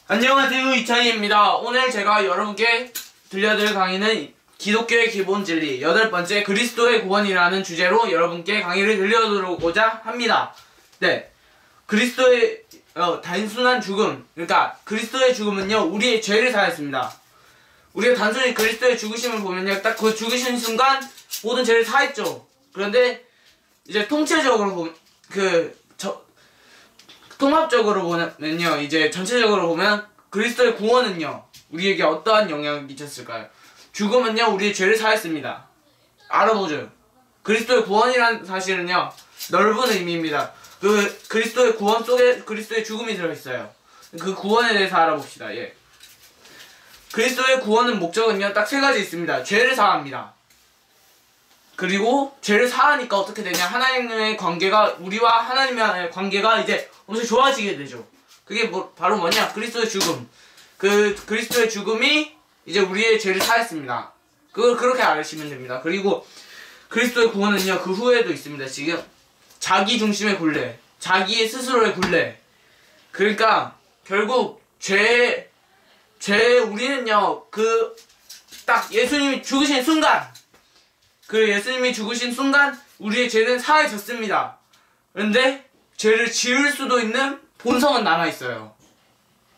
안녕하세요, 이찬희입니다. 오늘 제가 여러분께 들려드릴 강의는 기독교의 기본 진리 8번째 그리스도의 구원이라는 주제로 여러분께 강의를 들려드리고자 합니다. 네, 그리스도의 단순한 죽음, 그러니까 그리스도의 죽음은요, 우리의 죄를 사했습니다. 우리가 단순히 그리스도의 죽으심을 보면요, 딱 그 죽으신 순간 모든 죄를 사했죠. 그런데 이제 통체적으로 통합적으로 보면요, 이제 전체적으로 보면 그리스도의 구원은요, 우리에게 어떠한 영향을 미쳤을까요? 죽음은요, 우리의 죄를 사했습니다. 알아보죠. 그리스도의 구원이라는 사실은요, 넓은 의미입니다. 그 그리스도의 구원 속에 그리스도의 죽음이 들어있어요. 그 구원에 대해서 알아봅시다. 예. 그리스도의 구원은 목적은요, 딱 3가지 있습니다. 죄를 사합니다. 그리고 죄를 사하니까 어떻게 되냐, 하나님의 관계가, 우리와 하나님의 관계가 이제 엄청 좋아지게 되죠. 그게 바로 뭐냐, 그리스도의 죽음. 그 그리스도의 죽음이 이제 우리의 죄를 사했습니다. 그걸 그렇게 아시면 됩니다. 그리고 그리스도의 구원은요, 그 후에도 있습니다. 지금 자기 중심의 굴레, 자기 스스로의 굴레. 그러니까 결국 우리는요, 딱 예수님이 죽으신 순간, 예수님이 죽으신 순간 우리의 죄는 사해졌습니다. 그런데 죄를 지을 수도 있는 본성은 남아있어요.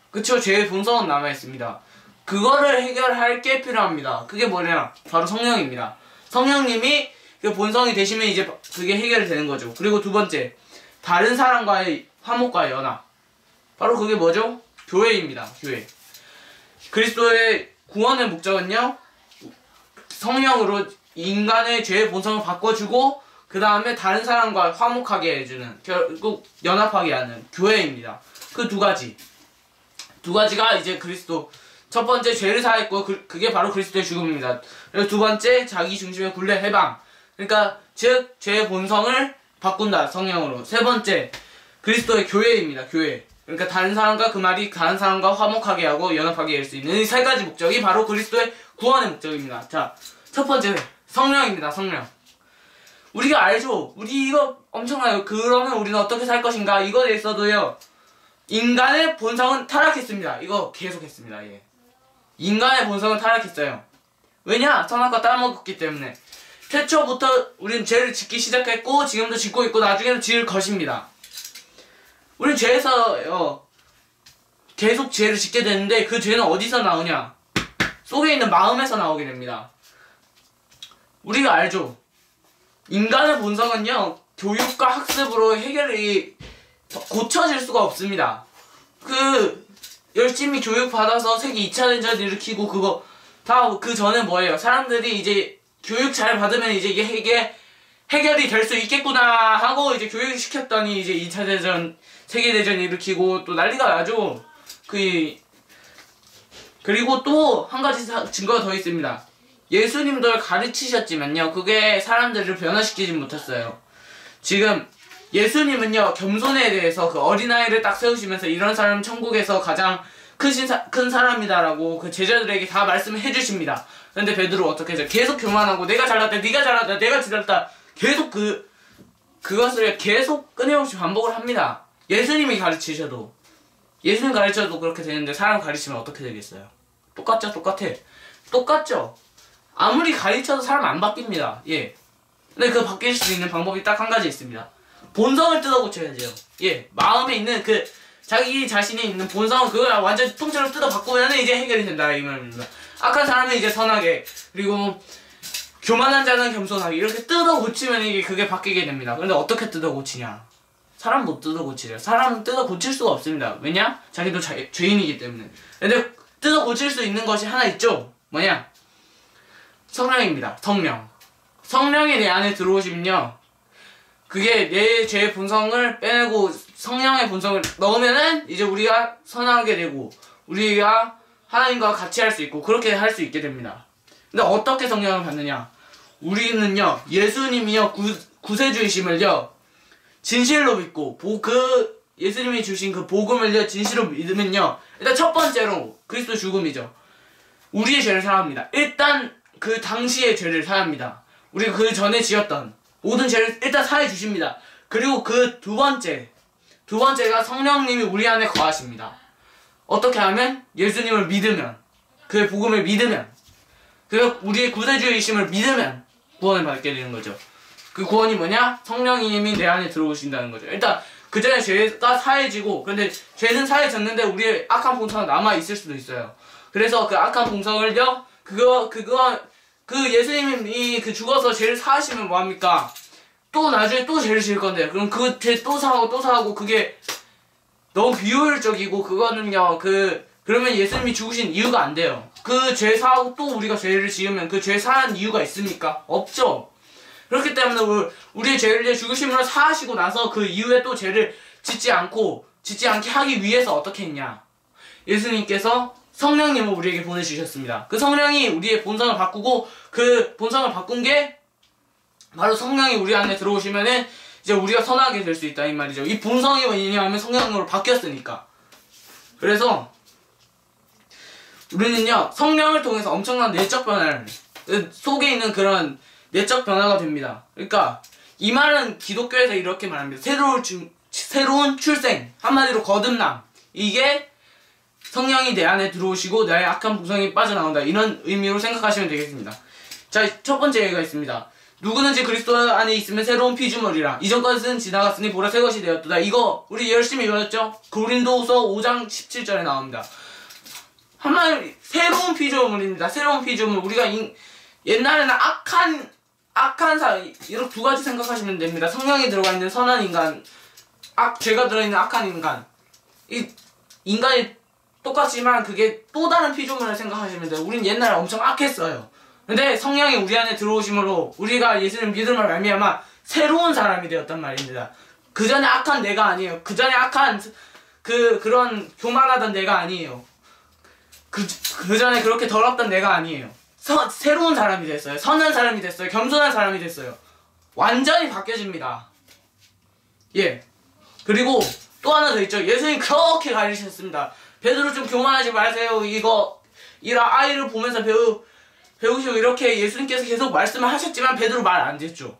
그쵸? 죄의 본성은 남아있습니다. 그거를 해결할 게 필요합니다. 그게 뭐냐? 바로 성령입니다. 성령님이 그 본성이 되시면 이제 그게 해결이 되는 거죠. 그리고 2번째, 다른 사람과의 화목과 연합. 바로 그게 뭐죠? 교회입니다. 교회. 그리스도의 구원의 목적은요, 성령으로 인간의 죄의 본성을 바꿔주고 그 다음에 다른 사람과 화목하게 해주는, 결국 연합하게 하는 교회입니다. 그 2가지가 이제 그리스도, 첫 번째 죄를 사했고 그게 바로 그리스도의 죽음입니다. 그리고 2번째 자기 중심의 굴레 해방, 그러니까 즉 죄의 본성을 바꾼다, 성령으로. 3번째 그리스도의 교회입니다. 교회, 그러니까 다른 사람과 화목하게 하고 연합하게 할 수 있는 이 3가지 목적이 바로 그리스도의 구원의 목적입니다. 자, 첫 번째 성령입니다. 성령. 우리가 알죠? 우리 이거 엄청나요. 그러면 우리는 어떻게 살 것인가? 이거에 대해서도요, 인간의 본성은 타락했습니다. 이거 계속했습니다. 예. 인간의 본성은 타락했어요. 왜냐? 선악과 따먹었기 때문에. 최초부터 우리는 죄를 짓기 시작했고 지금도 짓고 있고 나중에는 지을 것입니다. 우리는 죄에서 계속 죄를 짓게 되는데, 그 죄는 어디서 나오냐? 속에 있는 마음에서 나오게 됩니다. 우리가 알죠? 인간의 본성은요, 교육과 학습으로 해결이 고쳐질 수가 없습니다. 열심히 교육받아서 세계 2차 대전 일으키고 그거 다 그 전에 뭐예요? 사람들이 이제 교육 잘 받으면 이제 이게 해결이 될 수 있겠구나 하고 이제 교육을 시켰더니 이제 2차 대전, 세계대전 일으키고 또 난리가 나죠. 그리고 또 한 가지 증거가 더 있습니다. 예수님도 가르치셨지만요, 그게 사람들을 변화시키지 못했어요. 지금 예수님은요, 겸손에 대해서 그 어린아이를 딱 세우시면서 이런 사람은 천국에서 가장 큰 사람이다라고 그 제자들에게 다 말씀을 해주십니다. 그런데 베드로 어떻게 하죠? 계속 교만하고 내가 잘났다, 네가 잘났다, 내가 지렸다, 계속 그것을 계속 끊임없이 반복을 합니다. 예수님 가르쳐도 그렇게 되는데 사람 가르치면 어떻게 되겠어요? 똑같죠? 똑같죠? 아무리 가르쳐도 사람 안 바뀝니다. 예. 근데 그 바뀔 수 있는 방법이 딱 한 가지 있습니다. 본성을 뜯어 고쳐야죠. 예. 마음에 있는 자기 자신이 있는 본성을 그걸 완전 통째로 뜯어 바꾸면 이제 해결이 된다, 이 말입니다. 악한 사람은 이제 선하게, 그리고 교만한 자는 겸손하게, 이렇게 뜯어 고치면 그게 바뀌게 됩니다. 그런데 어떻게 뜯어 고치냐? 사람 못 뜯어 고치래요. 사람은 뜯어 고칠 수가 없습니다. 왜냐? 자기도 죄인이기 때문에. 근데 뜯어 고칠 수 있는 것이 하나 있죠? 뭐냐? 성령입니다. 성령이 내 안에 들어오시면요, 그게 내 죄의 본성을 빼내고 성령의 본성을 넣으면은 이제 우리가 선하게 되고 우리가 하나님과 같이 할 수 있고 그렇게 할 수 있게 됩니다. 근데 어떻게 성령을 받느냐? 우리는요, 예수님이요, 구세주이심을요, 진실로 믿고 예수님이 주신 그 복음을요, 진실로 믿으면요, 일단 첫 번째로 그리스도 죽음이죠. 우리의 죄를 사합니다. 일단 그 당시의 죄를 사합니다. 우리가 그 전에 지었던 모든 죄를 일단 사해 주십니다. 그리고 그 두 번째가 성령님이 우리 안에 거하십니다. 어떻게 하면? 예수님을 믿으면, 그의 복음을 믿으면, 그 우리의 구세주이심을 믿으면 구원을 받게 되는 거죠. 그 구원이 뭐냐? 성령님이 내 안에 들어오신다는 거죠. 일단 그 전에 죄가 사해지고, 근데 죄는 사해졌는데 우리의 악한 본성은 남아 있을 수도 있어요. 그래서 그 악한 본성을요, 그 예수님이 그 죽어서 죄를 사하시면 뭐합니까? 또 나중에 또 죄를 지을 건데, 그럼 그 죄 또 사하고 또 사하고, 그게 너무 비효율적이고, 그거는요, 그러면 예수님이 죽으신 이유가 안 돼요. 그 죄 사하고 또 우리가 죄를 지으면 그 죄 사한 이유가 있습니까? 없죠. 그렇기 때문에 우리의 죄를 이제 죽으심으로 사하시고 나서 그 이후에 또 죄를 짓지 않게 하기 위해서 어떻게 했냐? 예수님께서 성령님을 우리에게 보내주셨습니다. 그 성령이 우리의 본성을 바꾸고, 그 본성을 바꾼 게 바로 성령이 우리 안에 들어오시면은 이제 우리가 선하게 될 수 있다 이 말이죠. 이 본성이 왜냐하면 성령으로 바뀌었으니까. 그래서 우리는요, 성령을 통해서 엄청난 내적 변화를, 속에 있는 그런 내적 변화가 됩니다. 그러니까 이 말은 기독교에서 이렇게 말합니다. 새로운 출생, 한마디로 거듭남. 이게 성령이 내 안에 들어오시고 나의 악한 본성이 빠져나온다, 이런 의미로 생각하시면 되겠습니다. 자, 첫 번째 얘기가 있습니다. 누구든지 그리스도 안에 있으면 새로운 피조물이라. 이전 것은 지나갔으니 보라 새 것이 되었도다. 이거 우리 열심히 외웠죠? 고린도후서 5장 17절에 나옵니다. 한마디로 새로운 피조물입니다. 새로운 피조물. 우리가 옛날에는 악한 사람, 이렇게 두 가지 생각하시면 됩니다. 성령이 들어가 있는 선한 인간, 죄가 들어있는 악한 인간. 이 인간이 똑같지만 그게 또 다른 피조물을 생각하시면 돼요. 우린 옛날에 엄청 악했어요. 근데 성령이 우리 안에 들어오심으로 우리가 예수님 믿음을 말미암아 새로운 사람이 되었단 말입니다. 그 전에 악한 내가 아니에요. 그 전에 악한 그런 교만하던 내가 아니에요. 그 전에 그렇게 더럽던 내가 아니에요. 새로운 사람이 됐어요. 선한 사람이 됐어요. 겸손한 사람이 됐어요. 완전히 바뀌어집니다. 예. 그리고 또 하나 더 있죠. 예수님 그렇게 가르치셨습니다. 베드로 좀 교만하지 마세요. 아이를 보면서 배우시고 이렇게 예수님께서 계속 말씀을 하셨지만 베드로 말 안 듣죠.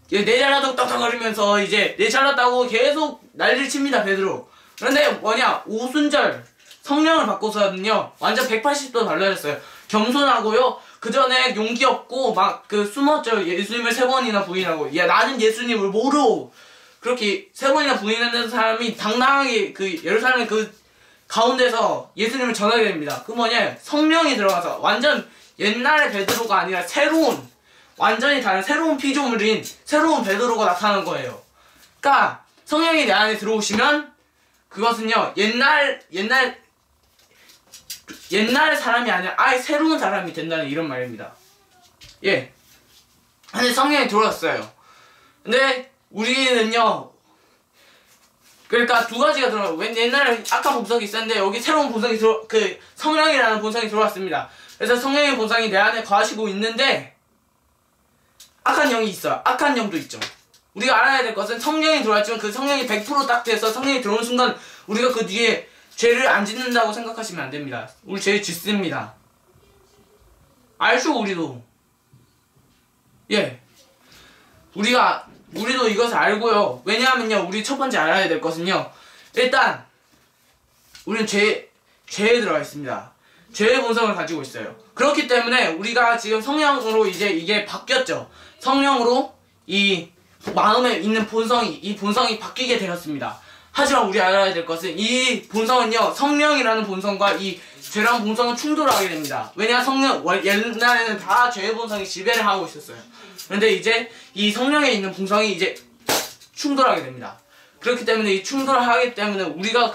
내 잘나다고 떡떡거리면서 이제 내 잘났다고 계속 난리를 칩니다, 베드로. 그런데 뭐냐, 오순절 성령을 받고서는요, 완전 180도 달라졌어요. 겸손하고요, 그 전에 용기 없고 막 숨었죠. 예수님을 3번이나 부인하고, 야 나는 예수님을 모르고, 그렇게 3번이나 부인하는 사람이 당당하게 예루살렘 가운데서 예수님을 전하게 됩니다. 그 뭐냐, 성령이 들어가서 완전 옛날의 베드로가 아니라 완전히 다른 새로운 피조물인 새로운 베드로가 나타나는 거예요. 그러니까 성령이 내 안에 들어오시면 그것은요, 옛날 사람이 아니라 아예 새로운 사람이 된다는 이런 말입니다. 예. 근데 성령이 들어왔어요. 근데 우리는요, 그러니까 두 가지가 들어가요. 옛날에 악한 본성이 있었는데 여기 새로운 본성이 성령이라는 본성이 들어왔습니다. 그래서 성령의 본성이 내 안에 거하시고 있는데 악한 영이 있어요. 악한 영도 있죠. 우리가 알아야 될 것은 성령이 들어왔지만 그 성령이 100% 딱 돼서 성령이 들어오는 순간 우리가 그 뒤에 죄를 안 짓는다고 생각하시면 안 됩니다. 우리 죄 짓습니다. 알죠, 우리도. 예. 우리도 이것을 알고요. 왜냐하면요, 우리 첫 번째 알아야 될 것은요, 일단 우리는 죄에 들어가 있습니다. 죄의 본성을 가지고 있어요. 그렇기 때문에 우리가 지금 성령으로 이제 이게 바뀌었죠. 성령으로 이 마음에 있는 이 본성이 바뀌게 되었습니다. 하지만 우리 알아야 될 것은 이 본성은요, 성령이라는 본성과 이 죄라는 본성은 충돌하게 됩니다. 왜냐, 옛날에는 다 죄의 본성이 지배를 하고 있었어요. 그런데 이제 이 성령에 있는 본성이 이제 충돌하게 됩니다. 그렇기 때문에 이 충돌을 하기 때문에 우리가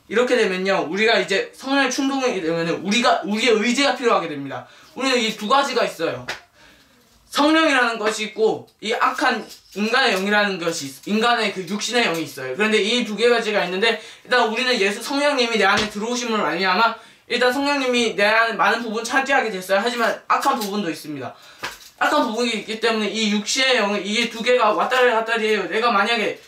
이렇게 되면요, 우리가 이제 성령의 충동이 되면은 우리의 의지가 필요하게 됩니다. 우리는 이 두 가지가 있어요. 성령이라는 것이 있고 이 악한 인간의 영이라는 것이 인간의 육신의 영이 있어요. 그런데 이 두 가지가 있는데, 일단 우리는 성령님이 내 안에 들어오심을 말미암아 일단 성령님이 내 안에 많은 부분 차지하게 됐어요. 하지만 악한 부분도 있습니다. 악한 부분이 있기 때문에 이 육신의 영은 이게 두 개가 왔다리 갔다리 해요. 내가 만약에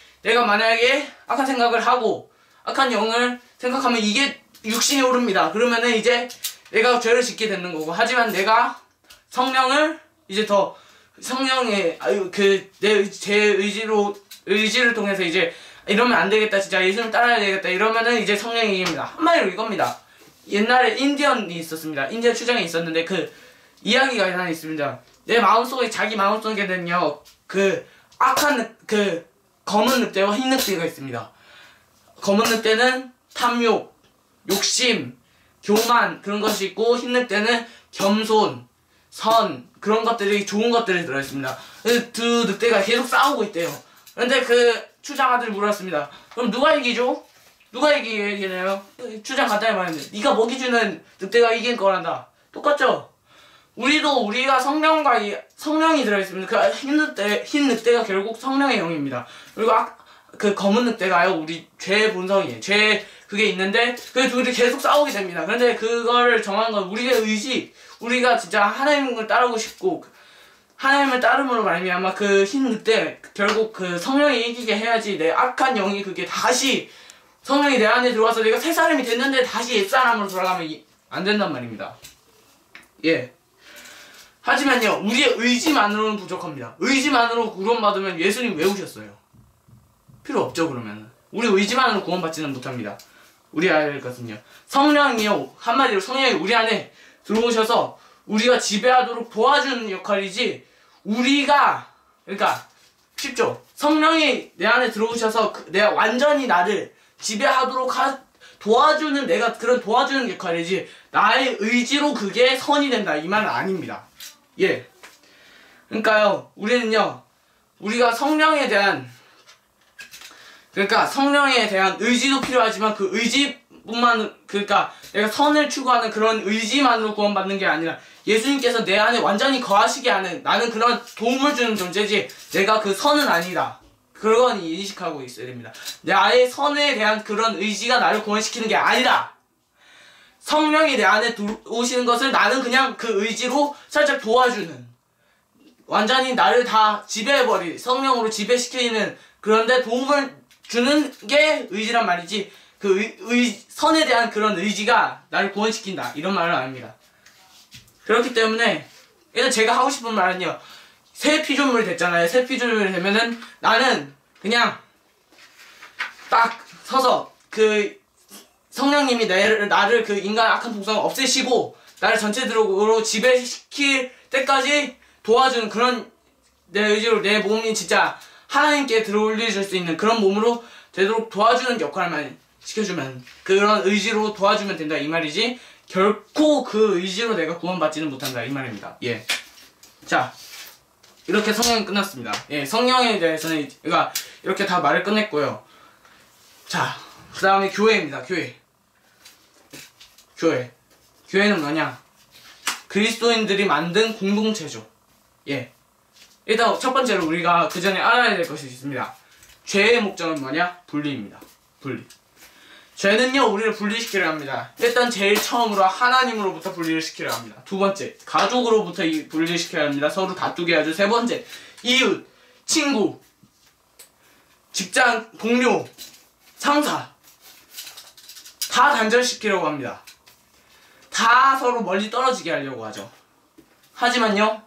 악한 생각을 하고 악한 영을 생각하면 이게 육신이 오릅니다. 그러면은 이제 내가 죄를 짓게 되는 거고, 하지만 내가 성령을 이제 더 성령의 제 의지를 통해서 이제 이러면 안 되겠다, 진짜 예수님 따라야 되겠다, 이러면은 이제 성령의 얘기입니다. 한마디로 이겁니다. 옛날에 인디언이 있었습니다. 인디언 추장이 있었는데 그 이야기가 하나 있습니다. 내 마음속에, 자기 마음속에는요 그 악한 그 검은 늑대와 흰 늑대가 있습니다. 검은 늑대는 탐욕, 욕심, 교만 그런 것이 있고, 흰 늑대는 겸손, 선 그런 것들이, 좋은 것들이 들어있습니다. 두 늑대가 계속 싸우고 있대요. 그런데 그 추장 아들이 물었습니다. 그럼 누가 이기죠? 누가 이기네요? 추장 간단히 말했는데 네가 먹이 주는 늑대가 이긴 거란다. 똑같죠? 우리가 성령이 들어있습니다. 그 흰 늑대가 결국 성령의 영입니다. 그리고 그 검은 늑대가요, 우리 죄의 본성이에요. 그게 있는데 그 둘이 계속 싸우게 됩니다. 그런데 그거를 정한 건 우리의 의지, 우리가 진짜 하나님을 따르고 싶고 하나님을 따름으로 말미암아 그 흰 늑대, 결국 그 성령이 이기게 해야지 내 악한 영이 그게 다시 성령이 내 안에 들어와서 내가 새 사람이 됐는데 다시 옛사람으로 돌아가면 안 된단 말입니다. 예. 하지만요, 우리의 의지만으로는 부족합니다. 의지만으로 구원받으면 예수님 왜 오셨어요? 필요 없죠. 그러면 우리 의지만으로 구원받지는 못합니다. 우리 알아야 될 것은요, 성령이요, 한마디로 성령이 우리 안에 들어오셔서 우리가 지배하도록 도와주는 역할이지, 그러니까 쉽죠? 성령이 내 안에 들어오셔서 내가 완전히 나를 지배하도록 도와주는, 내가 그런 도와주는 역할이지 나의 의지로 그게 선이 된다, 이 말은 아닙니다. 예. 그러니까요, 우리는요, 우리가 성령에 대한 의지도 필요하지만 그 의지뿐만, 그러니까 내가 선을 추구하는 그런 의지만으로 구원받는 게 아니라 예수님께서 내 안에 완전히 거하시게 하는, 나는 그런 도움을 주는 존재지 내가 그 선은 아니다, 그건 인식하고 있어야 됩니다. 나의 선에 대한 그런 의지가 나를 구원시키는 게 아니라 성령이 내 안에 들어오시는 것을 나는 그냥 그 의지로 살짝 도와주는, 완전히 나를 다 지배해버리, 성령으로 지배시키는, 그런데 도움을 주는 게 의지란 말이지, 그 선에 대한 그런 의지가 나를 구원시킨다, 이런 말은 아닙니다. 그렇기 때문에 일단 제가 하고 싶은 말은요, 새 피조물이 됐잖아요. 새 피조물이 되면은 나는 그냥 딱 서서 그 성령님이 나를 그 인간의 악한 동성을 없애시고 나를 전체적으로 지배시킬 때까지 도와주는, 그런 내 의지로 내 몸이 진짜 하나님께 들어올리실 수 있는 그런 몸으로 되도록 도와주는 역할만 시켜주면, 그런 의지로 도와주면 된다, 이 말이지 결코 그 의지로 내가 구원받지는 못한다, 이 말입니다. 예. 자, 이렇게 성령이 끝났습니다. 예, 성령에 대해서는 그러니까 이렇게 다 말을 끝냈고요. 자, 그 다음에 교회입니다. 교회는 뭐냐? 그리스도인들이 만든 공동체죠. 예. 일단 첫 번째로 우리가 그 전에 알아야 될 것이 있습니다. 죄의 목적은 뭐냐? 분리입니다. 분리. 죄는요, 우리를 분리시키려 합니다. 일단 제일 처음으로 하나님으로부터 분리를 시키려 합니다. 두 번째, 가족으로부터 분리를 시켜야 합니다. 서로 다투게 하죠. 세 번째, 이웃, 친구, 직장, 동료, 상사 다 단절시키려고 합니다. 다 서로 멀리 떨어지게 하려고 하죠. 하지만요,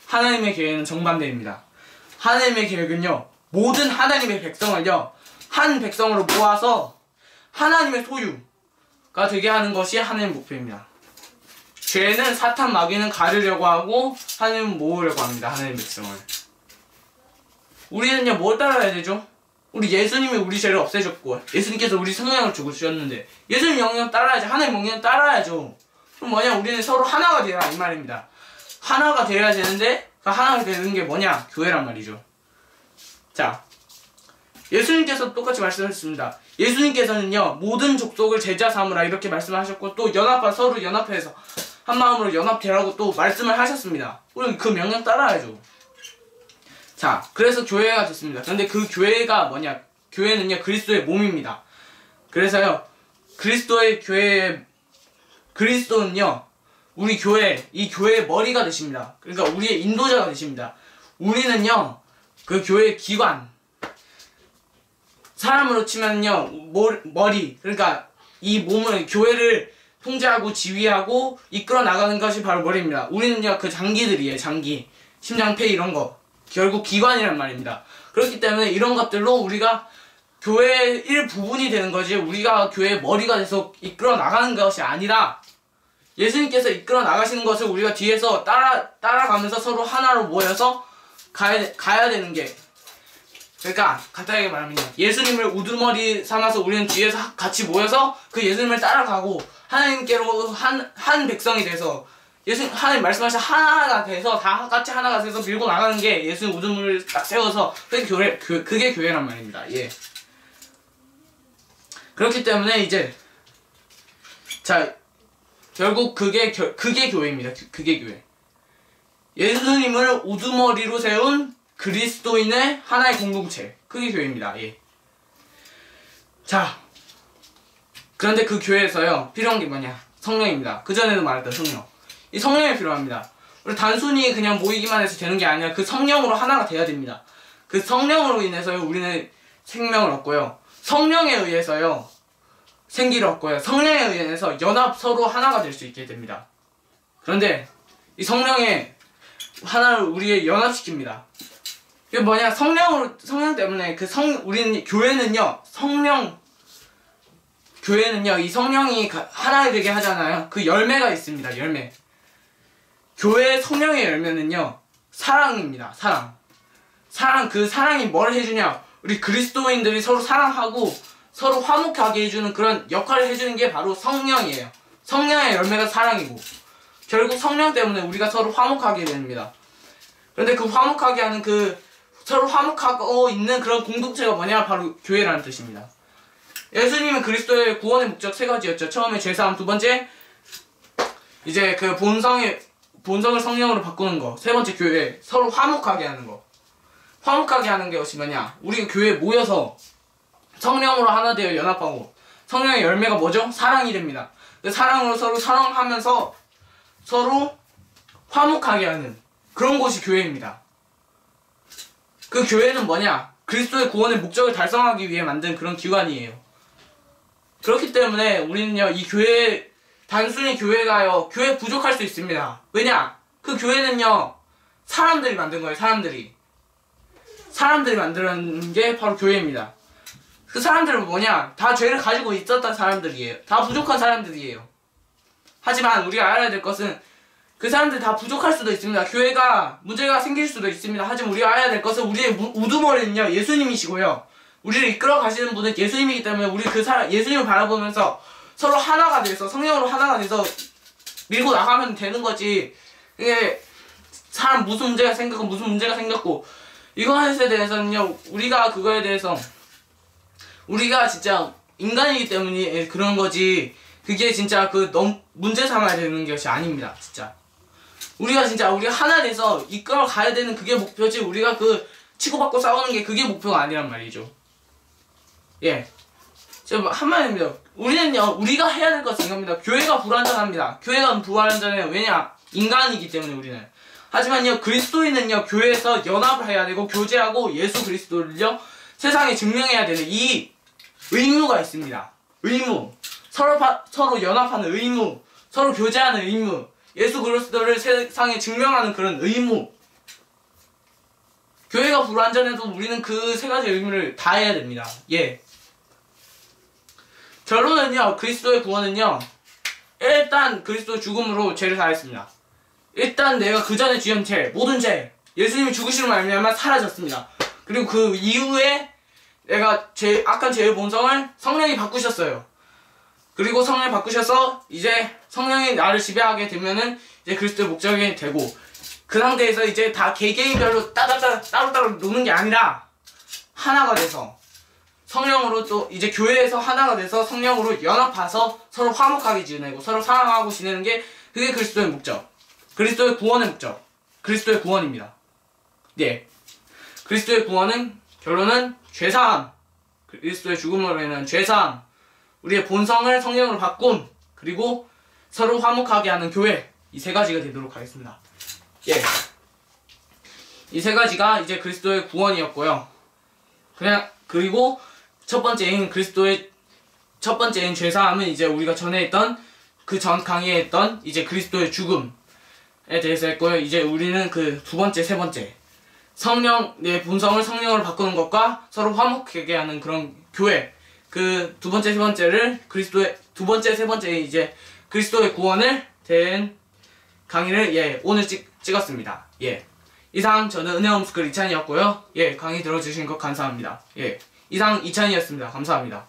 하나님의 계획은 정반대입니다. 하나님의 계획은요, 모든 하나님의 백성을요, 한 백성으로 모아서 하나님의 소유가 되게 하는 것이 하나님의 목표입니다. 죄는 사탄 마귀는 가르려고 하고 하나님은 모으려고 합니다. 하나님의 백성을. 우리는요, 뭘 따라야 되죠? 우리 예수님이 우리 죄를 없애줬고 예수님께서 우리 성령을 주셨는데 예수님 명령 따라야지, 하나님 명령 따라야죠. 그럼 뭐냐? 우리는 서로 하나가 되라, 이 말입니다. 하나가 되어야 되는데 그 하나가 되는 게 뭐냐? 교회란 말이죠. 자, 예수님께서 똑같이 말씀하셨습니다. 예수님께서는요, 모든 족속을 제자 삼으라 이렇게 말씀하셨고, 또 서로 연합해서 한 마음으로 연합되라고 또 말씀을 하셨습니다. 우리는 그 명령 따라야죠. 자, 그래서 교회가 됐습니다. 그런데 그 교회가 뭐냐? 교회는요, 그리스도의 몸입니다. 그래서요, 그리스도는요, 우리 교회, 이 교회의 머리가 되십니다. 그러니까 우리의 인도자가 되십니다. 우리는요, 그 교회의 기관, 사람으로 치면요, 머리, 그러니까 이 몸을, 교회를 통제하고 지휘하고 이끌어 나가는 것이 바로 머리입니다. 우리는요, 그 장기들이에요. 장기, 심장, 폐 이런 거, 결국 기관이란 말입니다. 그렇기 때문에 이런 것들로 우리가 교회의 일부분이 되는 거지 우리가 교회의 머리가 돼서 이끌어 나가는 것이 아니라 예수님께서 이끌어 나가시는 것을 우리가 뒤에서 따라가면서 서로 하나로 모여서 가야 되는 게, 그러니까 간단하게 말하면 예수님을 우두머리 삼아서 우리는 뒤에서 같이 모여서 그 예수님을 따라가고 하나님께로 한 백성이 돼서 하나님 말씀하신 하나가 돼서 다 같이 하나가 돼서 밀고 나가는 게 예수님 우두머리를 딱 세워서 그게 교회란 말입니다. 예. 그렇기 때문에 이제 자 결국 그게 교회입니다. 그게 교회. 예수님을 우두머리로 세운 그리스도인의 하나의 공동체, 그게 교회입니다. 예. 자, 그런데 그 교회에서요 필요한 게 뭐냐? 성령입니다. 그 전에도 말했던 성령. 이 성령이 필요합니다. 우리 단순히 그냥 모이기만 해서 되는 게 아니라 그 성령으로 하나가 돼야 됩니다. 그 성령으로 인해서요 우리는 생명을 얻고요, 성령에 의해서요 생기를 얻고요, 성령에 의해서 서로 하나가 될 수 있게 됩니다. 그런데 이 성령의 하나를 우리에 연합시킵니다. 그게 뭐냐? 성령 때문에 우리는 교회는요 이 성령이 하나 되게 하잖아요. 그 열매가 있습니다. 열매. 교회의 성령의 열매는요 사랑입니다. 사랑. 그 사랑이 뭘 해주냐? 우리 그리스도인들이 서로 사랑하고 서로 화목하게 해주는 그런 역할을 해주는 게 바로 성령이에요. 성령의 열매가 사랑이고, 결국 성령 때문에 우리가 서로 화목하게 됩니다. 그런데 그 화목하게 하는 서로 화목하고 있는 그런 공동체가 뭐냐? 바로 교회라는 뜻입니다. 예수님은 그리스도의 구원의 목적 세 가지였죠. 처음에 죄사함, 두 번째 이제 그 본성을 성령으로 바꾸는 거, 세 번째 교회 서로 화목하게 하는 거. 화목하게 하는 게 뭐냐? 우리가 교회에 모여서 성령으로 하나 되어 연합하고, 성령의 열매가 뭐죠? 사랑이 됩니다. 그 사랑으로 서로 사랑하면서 서로 화목하게 하는 그런 곳이 교회입니다. 그 교회는 뭐냐? 그리스도의 구원의 목적을 달성하기 위해 만든 그런 기관이에요. 그렇기 때문에 우리는요 이 교회, 단순히 교회가요 교회 부족할 수 있습니다. 왜냐? 그 교회는요 사람들이 만든 거예요. 사람들이 만드는 게 바로 교회입니다. 그 사람들은 뭐냐? 다 죄를 가지고 있었던 사람들이에요. 다 부족한 사람들이에요. 하지만 우리가 알아야 될 것은 그 사람들이 다 부족할 수도 있습니다. 교회가 문제가 생길 수도 있습니다. 하지만 우리가 알아야 될 것은 우리의 우두머리는요 예수님이시고요, 우리를 이끌어 가시는 분은 예수님이기 때문에 우리 예수님을 바라보면서 서로 하나가 돼서 성령으로 하나가 돼서 밀고 나가면 되는 거지. 이게 사람 무슨 문제가 생겼고 이거에 대해서는요 그거에 대해서 우리가 진짜 인간이기 때문에 그런 거지, 그게 진짜 너무 문제 삼아야 되는 것이 아닙니다. 진짜 우리가 하나 돼서 이끌어 가야 되는 그게 목표지, 우리가 치고받고 싸우는 게 그게 목표가 아니란 말이죠. 예. 제가 한마디입니다. 우리가 해야 될 것은 이겁니다. 교회가 불완전합니다. 교회가 불완전해요. 왜냐? 인간이기 때문에 우리는. 하지만요 그리스도인은요 교회에서 연합을 해야 되고 교제하고 예수 그리스도를요 세상에 증명해야 되는 이 의무가 있습니다. 의무. 서로 연합하는 의무. 서로 교제하는 의무. 예수 그리스도를 세상에 증명하는 그런 의무. 교회가 불완전해도 우리는 그 세 가지 의무를 다 해야 됩니다. 예. 결론은요 그리스도의 구원은요 일단 그리스도의 죽음으로 죄를 사했습니다. 일단 내가 그 전에 지은 모든 죄 예수님이 죽으시는 말미암아 사라졌습니다. 그리고 그 이후에 내가 악한 죄의 본성을 성령이 바꾸셨어요. 그리고 성령이 바꾸셔서 이제 성령이 나를 지배하게 되면은 이제 그리스도의 목적이 되고, 그 상태에서 이제 다 개개인별로 따로따로 노는 게 아니라 하나가 돼서 성령으로 또 이제 교회에서 하나가 돼서 성령으로 연합해서 서로 화목하게 지내고 서로 사랑하고 지내는 게 그게 그리스도의 목적, 그리스도의 구원의 목적, 그리스도의 구원입니다. 네. 그리스도의 구원은 결론은 죄사함, 그리스도의 죽음으로 인한 죄사함, 우리의 본성을 성령으로 바꿈, 그리고 서로 화목하게 하는 교회, 이 세 가지가 되도록 하겠습니다. 예. 이 세 가지가 이제 그리스도의 구원이었고요. 그리고 첫 번째인 죄사함은 이제 우리가 전에 했던 그 전 강의에 했던 이제 그리스도의 죽음에 대해서 했고요. 이제 우리는 그 두 번째, 세 번째 내 본성을 성령으로 바꾸는 것과 서로 화목하게 하는 그런 교회 그 두 번째 세 번째를 그리스도의 두 번째 세 번째 이제 그리스도의 구원을 된 강의를 오늘 찍었습니다. 이상 저는 은혜홈스쿨 이찬이었고요. 강의 들어주신 것 감사합니다. 이상 이찬이었습니다. 감사합니다.